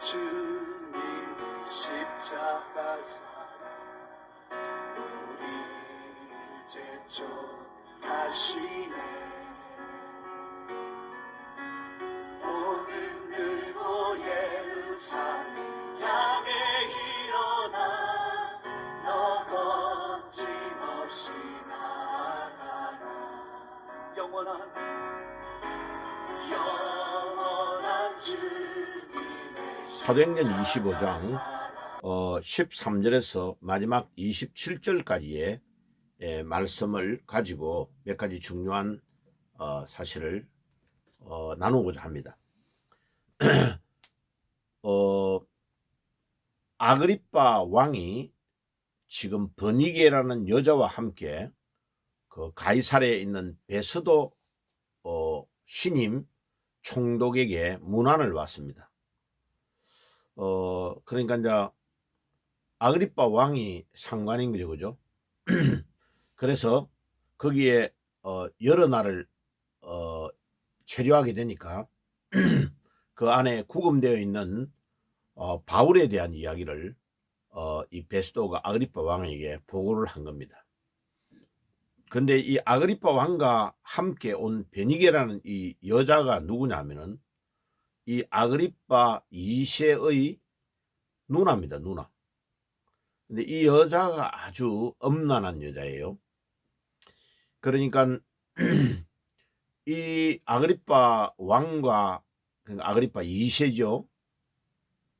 주님 십자가사 우리 제촉하시네. 오늘 들고 예루살렘 향해 일어나 너 거침없이 나아가라. 영원한 주님의 사도행전 25장 13절에서 마지막 27절까지의 말씀을 가지고 몇 가지 중요한 사실을 나누고자 합니다. 아그리빠 왕이 지금 버니게라는 여자와 함께 그 가이사랴에 있는 베스도 신임 총독에게 문안을 왔습니다. 그러니까 이제 아그리빠 왕이 상관인 거죠, 그죠? 그래서 거기에 여러 날을 체류하게 되니까 그 안에 구금되어 있는 바울에 대한 이야기를 이 베스도가 아그리빠 왕에게 보고를 한 겁니다. 근데 이 아그리빠 왕과 함께 온 베니게라는 이 여자가 누구냐면은 이 아그리빠 2세의 누나입니다, 누나. 근데 이 여자가 아주 엄란한 여자예요. 그러니까 이 아그리빠 왕과 그러니까 아그리빠 2세죠.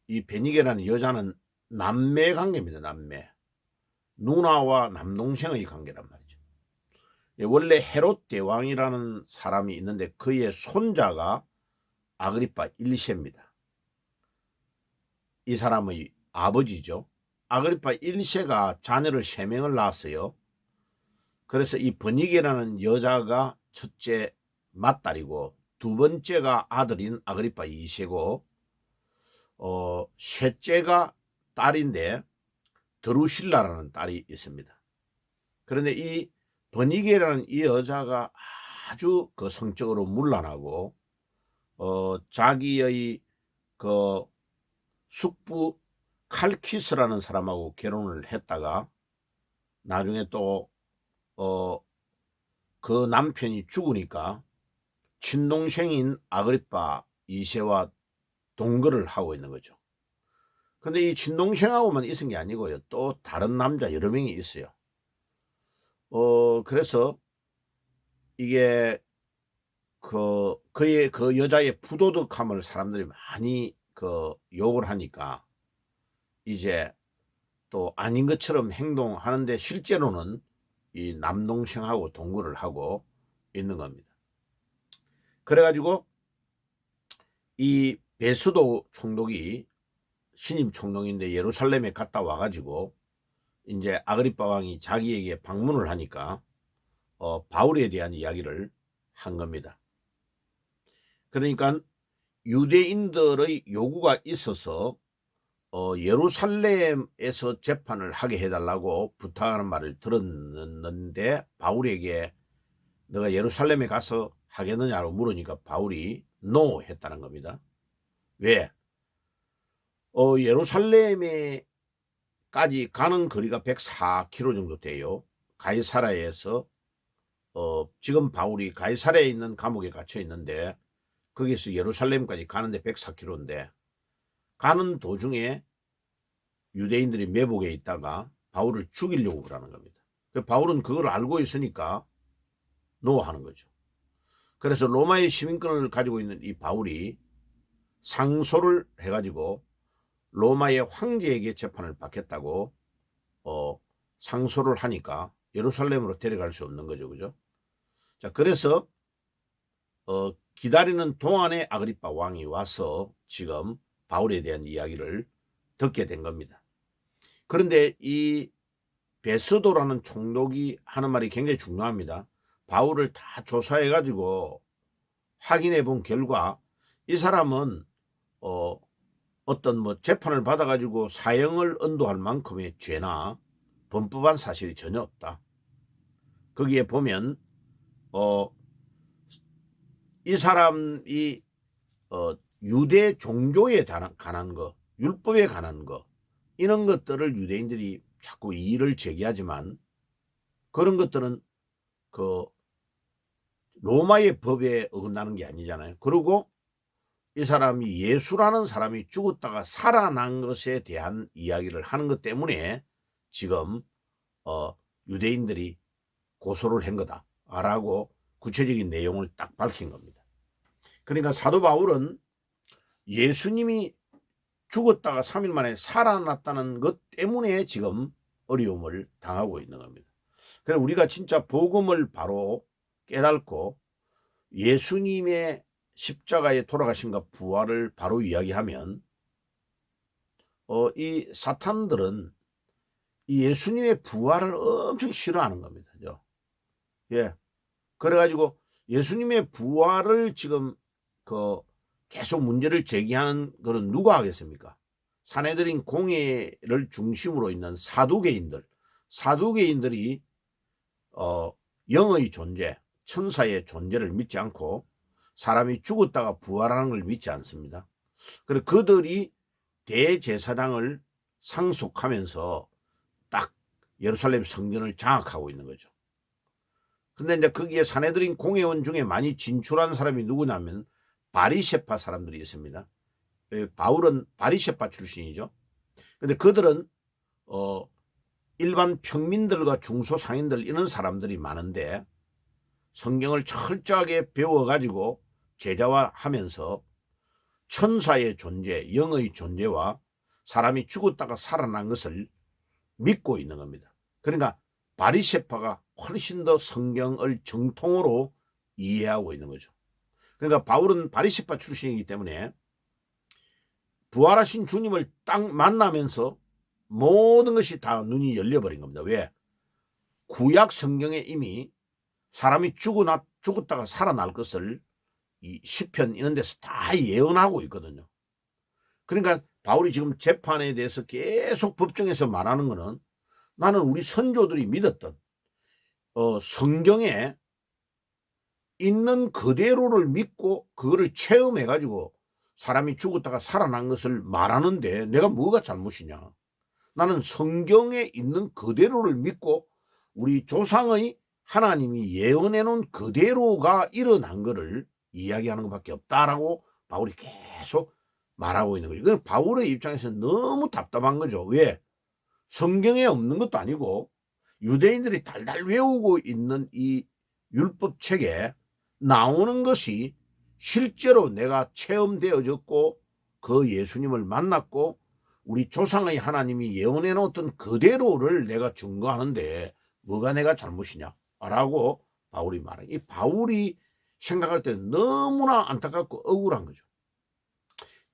이 베니게라는 여자는 남매 관계입니다, 남매. 누나와 남동생의 관계란 말이죠. 원래 헤롯 대왕이라는 사람이 있는데 그의 손자가 아그리빠 1세입니다. 이 사람의 아버지죠. 아그리빠 1세가 자녀를 3명을 낳았어요. 그래서 이 버니게라는 여자가 첫째 맏딸이고 두 번째가 아들인 아그리빠 2세고 셋째가 딸인데 드루실라라는 딸이 있습니다. 그런데 이 버니게라는 이 여자가 아주 그 성적으로 문란하고 자기의 그 숙부 칼키스라는 사람하고 결혼을 했다가 나중에 또 그 남편이 죽으니까 친동생인 아그리빠 2세와 동거를 하고 있는 거죠. 근데 이 친동생하고만 있은 게 아니고요, 또 다른 남자 여러 명이 있어요. 그래서 이게 그 여자의 부도덕함을 사람들이 많이 욕을 하니까 이제 또 아닌 것처럼 행동하는데 실제로는 이 남동생하고 동거를 하고 있는 겁니다. 그래가지고 이 베스도 총독이 신임 총독인데 예루살렘에 갔다 와가지고 이제 아그리빠 왕이 자기에게 방문을 하니까 바울에 대한 이야기를 한 겁니다. 그러니까 유대인들의 요구가 있어서 예루살렘에서 재판을 하게 해달라고 부탁하는 말을 들었는데 바울에게 너가 예루살렘에 가서 하겠느냐고 물으니까 바울이 NO 했다는 겁니다. 왜? 예루살렘에까지 가는 거리가 104km 정도 돼요. 가이사랴에서 지금 바울이 가이사랴에 있는 감옥에 갇혀 있는데 거기서 예루살렘까지 가는데 104km인데 가는 도중에 유대인들이 매복에 있다가 바울을 죽이려고 그러는 겁니다. 바울은 그걸 알고 있으니까 노하는 거죠. 그래서 로마의 시민권을 가지고 있는 이 바울이 상소를 해가지고 로마의 황제에게 재판을 받겠다고 상소를 하니까 예루살렘으로 데려갈 수 없는 거죠, 그죠? 자, 그래서 기다리는 동안에 아그리빠 왕이 와서 지금 바울에 대한 이야기를 듣게 된 겁니다. 그런데 이 베스도라는 총독이 하는 말이 굉장히 중요합니다. 바울을 다 조사해 가지고 확인해 본 결과 이 사람은 어떤 뭐 재판을 받아 가지고 사형을 언도할 만큼의 죄나 범법한 사실이 전혀 없다. 거기에 보면 이 사람이 유대 종교에 관한 거, 율법에 관한 거, 이런 것들을 유대인들이 자꾸 이의를 제기하지만 그런 것들은 그 로마의 법에 어긋나는 게 아니잖아요. 그리고 이 사람이 예수라는 사람이 죽었다가 살아난 것에 대한 이야기를 하는 것 때문에 지금 유대인들이 고소를 한 거다라고 구체적인 내용을 딱 밝힌 겁니다. 그러니까 사도 바울은 예수님이 죽었다가 3일 만에 살아났다는 것 때문에 지금 어려움을 당하고 있는 겁니다. 그래서 우리가 진짜 복음을 바로 깨닫고 예수님의 십자가에 돌아가신과 부활을 바로 이야기하면 이 사탄들은 이 예수님의 부활을 엄청 싫어하는 겁니다. 예. 그래가지고 예수님의 부활을 지금 계속 문제를 제기하는 것은 누가 하겠습니까? 사내들인 공회를 중심으로 있는 사두개인들이 영의 존재, 천사의 존재를 믿지 않고 사람이 죽었다가 부활하는 걸 믿지 않습니다. 그래서 그들이 대제사장을 상속하면서 딱 예루살렘 성전을 장악하고 있는 거죠. 근데 이제 거기에 사내들인 공회원 중에 많이 진출한 사람이 누구냐면 바리새파 사람들이 있습니다. 바울은 바리새파 출신이죠. 근데 그들은 일반 평민들과 중소상인들 이런 사람들이 많은데 성경을 철저하게 배워가지고 제자화하면서 천사의 존재, 영의 존재와 사람이 죽었다가 살아난 것을 믿고 있는 겁니다. 그러니까 바리새파가 훨씬 더 성경을 정통으로 이해하고 있는 거죠. 그러니까 바울은 바리새파 출신이기 때문에 부활하신 주님을 딱 만나면서 모든 것이 다 눈이 열려버린 겁니다. 왜? 구약 성경에 이미 사람이 죽었다가 살아날 것을 이 시편 이런 데서 다 예언하고 있거든요. 그러니까 바울이 지금 재판에 대해서 계속 법정에서 말하는 거는 나는 우리 선조들이 믿었던 성경에 있는 그대로를 믿고 그거를 체험해가지고 사람이 죽었다가 살아난 것을 말하는데 내가 뭐가 잘못이냐. 나는 성경에 있는 그대로를 믿고 우리 조상의 하나님이 예언해 놓은 그대로가 일어난 것을 이야기하는 것밖에 없다라고 바울이 계속 말하고 있는 거죠. 그건 바울의 입장에서는 너무 답답한 거죠. 왜? 성경에 없는 것도 아니고 유대인들이 달달 외우고 있는 이 율법책에 나오는 것이 실제로 내가 체험되어졌고 그 예수님을 만났고 우리 조상의 하나님이 예언해 놓았던 그대로를 내가 증거하는데 뭐가 내가 잘못이냐 라고 바울이 말해요. 이 바울이 생각할 때는 너무나 안타깝고 억울한 거죠.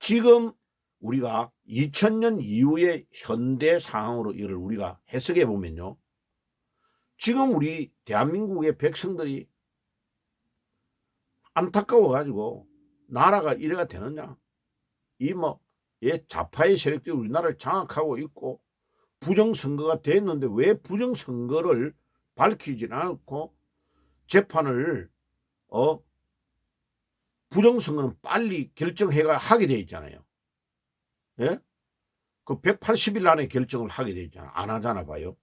지금 우리가 2000년 이후의 현대 상황으로 이를 우리가 해석해 보면요. 지금 우리 대한민국의 백성들이 안타까워가지고 나라가 이래가 되느냐. 좌파의 세력들이 우리나라를 장악하고 있고 부정선거가 됐는데 왜 부정선거를 밝히지 않고 재판을 부정선거는 빨리 결정해가 하게 돼 있잖아요. 예? 그 180일 안에 결정을 하게 돼 있잖아. 안 하잖아 봐요.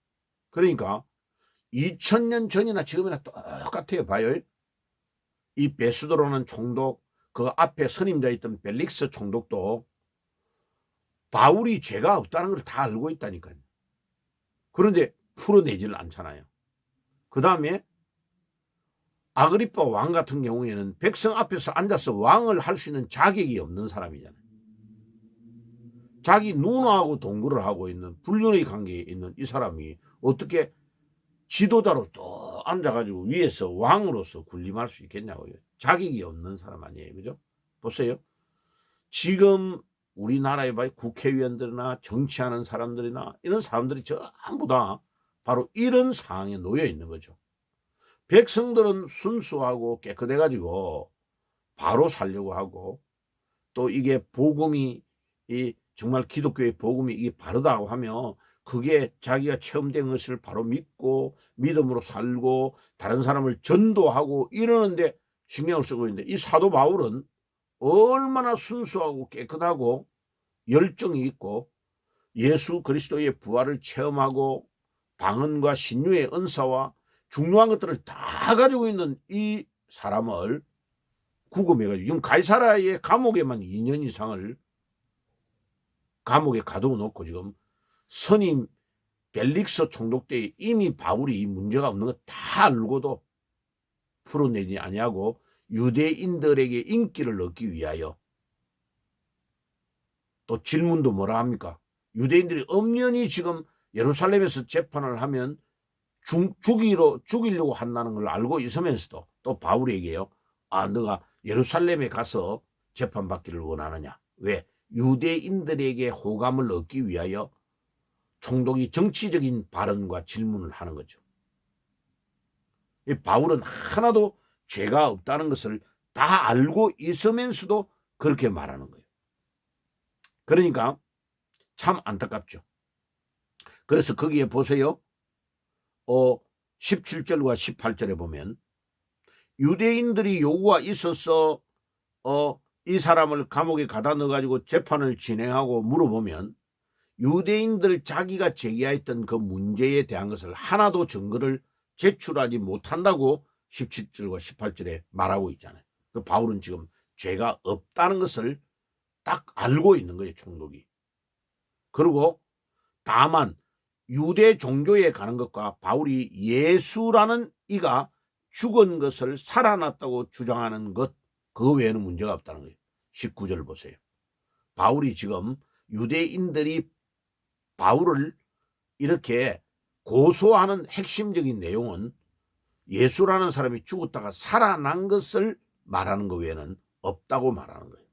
그러니까 2000년 전이나 지금이나 똑같아요. 봐요. 이 베스도로는 총독 그 앞에 선임자 있던 벨릭스 총독도 바울이 죄가 없다는 걸 다 알고 있다니까요. 그런데 풀어내지를 않잖아요. 그 다음에 아그리파 왕 같은 경우에는 백성 앞에서 앉아서 왕을 할 수 있는 자격이 없는 사람이잖아요. 자기 누나하고 동거를 하고 있는 불륜의 관계에 있는 이 사람이 어떻게 지도자로 또 앉아가지고 위에서 왕으로서 군림할 수 있겠냐고요. 자격이 없는 사람 아니에요. 그죠? 보세요. 지금 우리나라에 봐요. 국회의원들이나 정치하는 사람들이나 이런 사람들이 전부 다 바로 이런 상황에 놓여 있는 거죠. 백성들은 순수하고 깨끗해가지고 바로 살려고 하고 또 이게 복음이 정말 기독교의 복음이 이게 바르다고 하면 그게 자기가 체험된 것을 바로 믿고 믿음으로 살고 다른 사람을 전도하고 이러는데 신경을 쓰고 있는데 이 사도 바울은 얼마나 순수하고 깨끗하고 열정이 있고 예수 그리스도의 부활을 체험하고 방언과 신유의 은사와 중요한 것들을 다 가지고 있는 이 사람을 구금해가지고 지금 가이사라의 감옥에만 2년 이상을 감옥에 가두어 놓고 지금 선임 벨릭스 총독 때 이미 바울이 문제가 없는 거 다 알고도 풀어내지 아니하고 유대인들에게 인기를 얻기 위하여 또 질문도 뭐라 합니까? 유대인들이 엄연히 지금 예루살렘에서 재판을 하면 죽이려고 한다는 걸 알고 있으면서도 또 바울에게요. 아, 너가 예루살렘에 가서 재판받기를 원하느냐? 왜? 유대인들에게 호감을 얻기 위하여 총독이 정치적인 발언과 질문을 하는 거죠. 이 바울은 하나도 죄가 없다는 것을 다 알고 있으면서도 그렇게 말하는 거예요. 그러니까 참 안타깝죠. 그래서 거기에 보세요. 17절과 18절에 보면 유대인들이 요구가 있어서 이 사람을 감옥에 가다 넣어가지고 재판을 진행하고 물어보면 유대인들 자기가 제기했던 그 문제에 대한 것을 하나도 증거를 제출하지 못한다고 17절과 18절에 말하고 있잖아요. 그 바울은 지금 죄가 없다는 것을 딱 알고 있는 거예요, 총독이. 그리고 다만 유대 종교에 가는 것과 바울이 예수라는 이가 죽은 것을 살아났다고 주장하는 것, 그 외에는 문제가 없다는 거예요. 19절 보세요. 바울이 지금 유대인들이 바울을 이렇게 고소하는 핵심적인 내용은 예수라는 사람이 죽었다가 살아난 것을 말하는 것 외에는 없다고 말하는 거예요.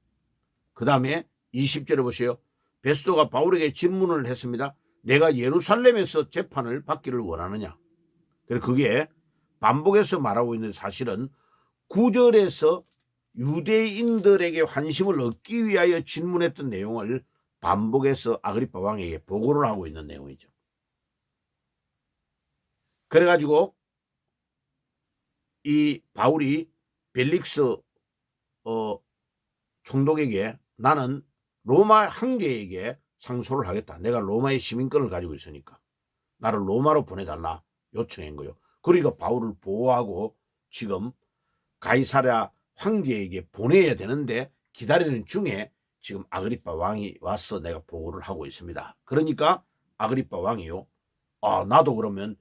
그 다음에 20절에 보세요. 베스도가 바울에게 질문을 했습니다. 내가 예루살렘에서 재판을 받기를 원하느냐? 그래서 그게 반복해서 말하고 있는 사실은 9절에서 유대인들에게 환심을 얻기 위하여 질문했던 내용을 반복해서 아그리파 왕에게 보고를 하고 있는 내용이죠. 그래가지고 이 바울이 벨릭스 총독에게 나는 로마 황제에게 상소를 하겠다. 내가 로마의 시민권을 가지고 있으니까 나를 로마로 보내달라 요청한 거예요. 그러니까 바울을 보호하고 지금 가이사랴 황제에게 보내야 되는데 기다리는 중에 지금 아그리파 왕이 와서 내가 보고를 하고 있습니다. 그러니까 아그리파 왕이요. 아, 나도 그러면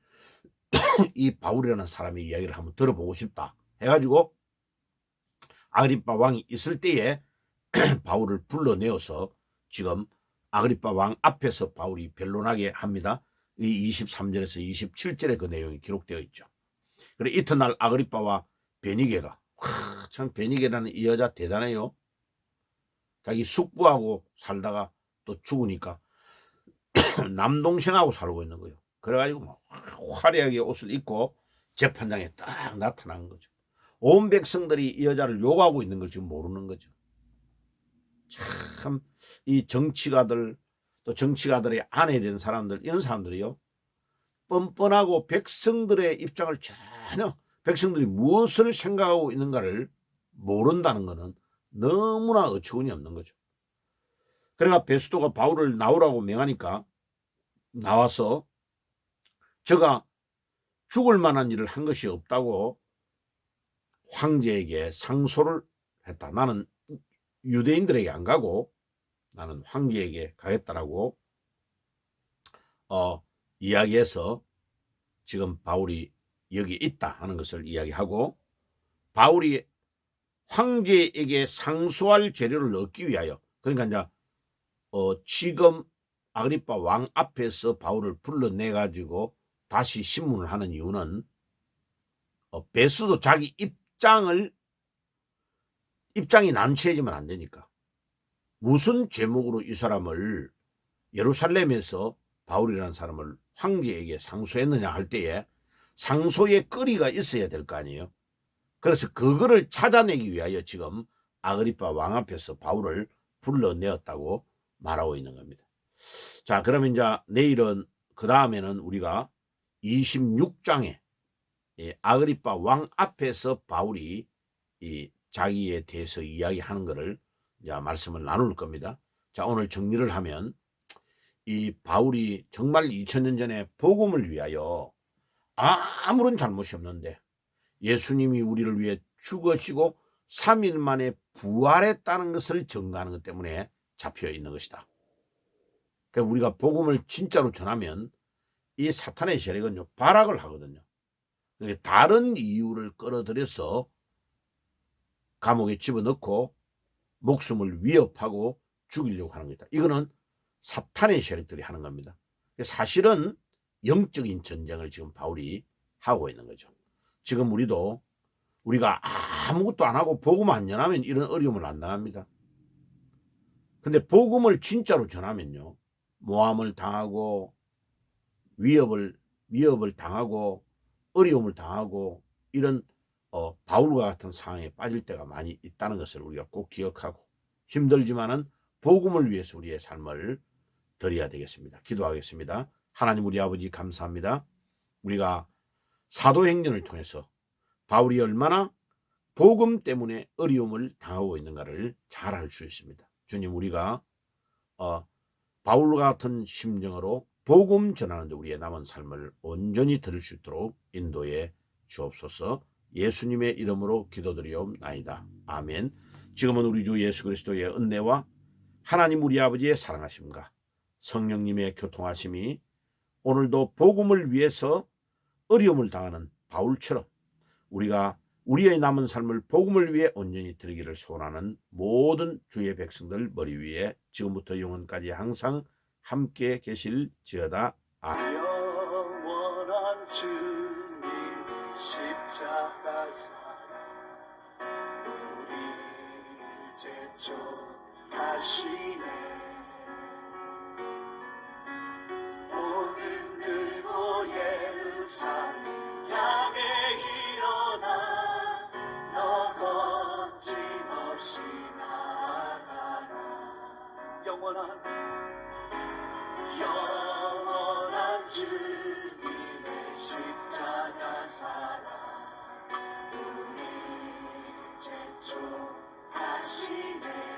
이 바울이라는 사람의 이야기를 한번 들어보고 싶다 해가지고 아그리파 왕이 있을 때에 바울을 불러내어서 지금 아그리파 왕 앞에서 바울이 변론하게 합니다. 이 23절에서 27절에 그 내용이 기록되어 있죠. 그리고 이튿날 아그리파와 베니게가 참 베니게라는 이 여자 대단해요. 자기 숙부하고 살다가 또 죽으니까 남동생하고 살고 있는 거예요. 그래가지고 뭐 화려하게 옷을 입고 재판장에 딱 나타난 거죠. 온 백성들이 이 여자를 욕하고 있는 걸 지금 모르는 거죠. 참 이 정치가들 또 정치가들의 아내 된 사람들 이런 사람들이요. 뻔뻔하고 백성들의 입장을 전혀 백성들이 무엇을 생각하고 있는가를 모른다는 것은 너무나 어처구니 없는 거죠. 그래가 베스도가 바울을 나오라고 명하니까 나와서 저가 죽을 만한 일을 한 것이 없다고 황제에게 상소를 했다. 나는 유대인들에게 안 가고 나는 황제에게 가겠다라고 이야기해서 지금 바울이 여기 있다 하는 것을 이야기하고 바울이 황제에게 상소할 재료를 얻기 위하여 그러니까 이제 지금 아그리파 왕 앞에서 바울을 불러내 가지고 다시 신문을 하는 이유는 베스도 자기 입장이 난처해지면 안 되니까 무슨 제목으로 이 사람을 예루살렘에서 바울이라는 사람을 황제에게 상소했느냐 할 때에 상소의 거리가 있어야 될 거 아니에요. 그래서 그거를 찾아내기 위하여 지금 아그리파 왕 앞에서 바울을 불러내었다고 말하고 있는 겁니다. 자, 그러면 이제 내일은 그 다음에는 우리가 26장에 아그리파 왕 앞에서 바울이 자기에 대해서 이야기하는 것을 이제 말씀을 나눌 겁니다. 자, 오늘 정리를 하면 이 바울이 정말 2000년 전에 복음을 위하여 아무런 잘못이 없는데 예수님이 우리를 위해 죽으시고 3일 만에 부활했다는 것을 증거하는 것 때문에 잡혀 있는 것이다. 그러니까 우리가 복음을 진짜로 전하면 이 사탄의 세력은요, 발악을 하거든요. 그러니까 다른 이유를 끌어들여서 감옥에 집어넣고 목숨을 위협하고 죽이려고 하는 겁니다. 이거는 사탄의 세력들이 하는 겁니다. 사실은 영적인 전쟁을 지금 바울이 하고 있는 거죠. 지금 우리가 아무것도 안 하고 복음 안 전하면 이런 어려움을 안 당합니다. 근데 복음을 진짜로 전하면요, 모함을 당하고 위협을 당하고 어려움을 당하고 이런 바울과 같은 상황에 빠질 때가 많이 있다는 것을 우리가 꼭 기억하고 힘들지만은 복음을 위해서 우리의 삶을 드려야 되겠습니다. 기도하겠습니다. 하나님 우리 아버지 감사합니다. 우리가 사도행전을 통해서 바울이 얼마나 복음 때문에 어려움을 당하고 있는가를 잘 알 수 있습니다. 주님, 우리가 바울과 같은 심정으로 복음 전하는데 우리의 남은 삶을 온전히 들을 수 있도록 인도해 주옵소서. 예수님의 이름으로 기도드리옵나이다. 아멘. 지금은 우리 주 예수 그리스도의 은혜와 하나님 우리 아버지의 사랑하심과 성령님의 교통하심이 오늘도 복음을 위해서 어려움을 당하는 바울처럼 우리가 우리의 남은 삶을 복음을 위해 온전히 드리기를 소원하는 모든 주의 백성들 머리 위에 지금부터 영원까지 항상 함께 계실지어다. 아멘. 영원한 주님 십자가 사랑 우리 제촉하시네. 복음 들고 예루살렘 향해 일어나 너 거침없이 나아가라. 영원한 주님의 십자가 사랑 우리 제촉하시네.